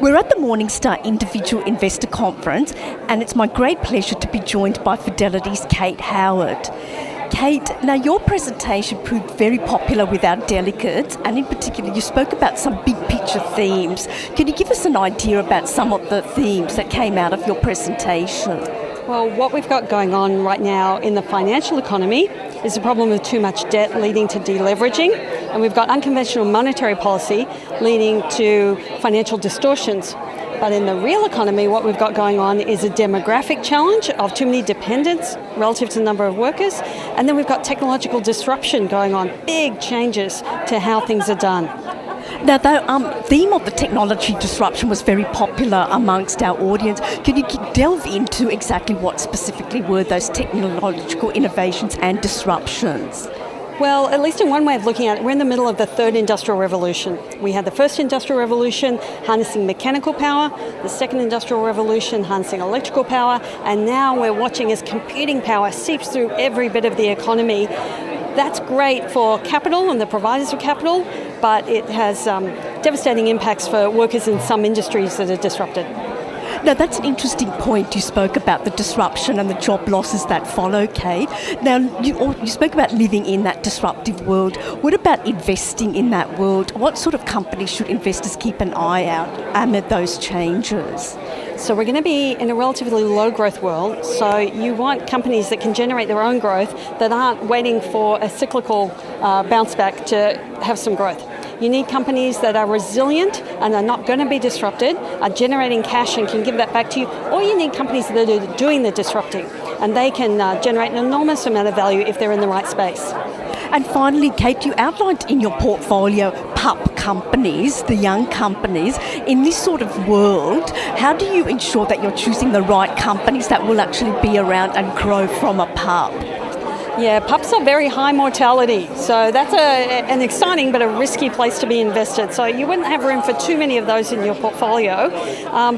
We're at the Morningstar Individual Investor Conference, and it's my great pleasure to be joined by Fidelity's Kate Howitt. Kate, now your presentation proved very popular with our delegates, and in particular you spoke about some big picture themes. Can you give us an idea about some of the themes that came out of your presentation? Well, what we've got going on right now in the financial economy is the problem of too much debt leading to deleveraging, and we've got unconventional monetary policy leading to financial distortions. But in the real economy, what we've got going on is a demographic challenge of too many dependents relative to the number of workers, and then we've got technological disruption going on, big changes to how things are done. Now, the theme of the technology disruption was very popular amongst our audience. Can you delve into exactly what specifically were those technological innovations and disruptions? Well, at least in one way of looking at it, we're in the middle of the third industrial revolution. We had the first industrial revolution harnessing mechanical power, the second industrial revolution harnessing electrical power, and now we're watching as computing power seeps through every bit of the economy. That's great for capital and the providers of capital, but it has devastating impacts for workers in some industries that are disrupted. Now, that's an interesting point. You spoke about the disruption and the job losses that follow, Kate. Now, you spoke about living in that disruptive world. What about investing in that world? What sort of companies should investors keep an eye out amid those changes? So we're going to be in a relatively low growth world, so you want companies that can generate their own growth, that aren't waiting for a cyclical bounce back to have some growth. You need companies that are resilient and are not going to be disrupted, are generating cash and can give that back to you, or you need companies that are doing the disrupting, and they can generate an enormous amount of value if they're in the right space. And finally, Kate, you outlined in your portfolio pup companies, the young companies. In this sort of world, how do you ensure that you're choosing the right companies that will actually be around and grow from a pup? Yeah, pups are very high mortality, so that's an exciting but a risky place to be invested. So you wouldn't have room for too many of those in your portfolio,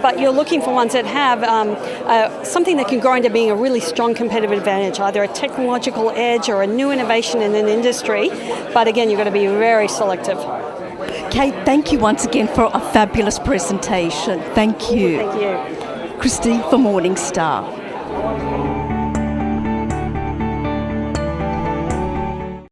but you're looking for ones that have something that can grow into being a really strong competitive advantage, either a technological edge or a new innovation in an industry. But again, you've got to be very selective. Kate, thank you once again for a fabulous presentation. Thank you. Thank you. Christine for Morningstar.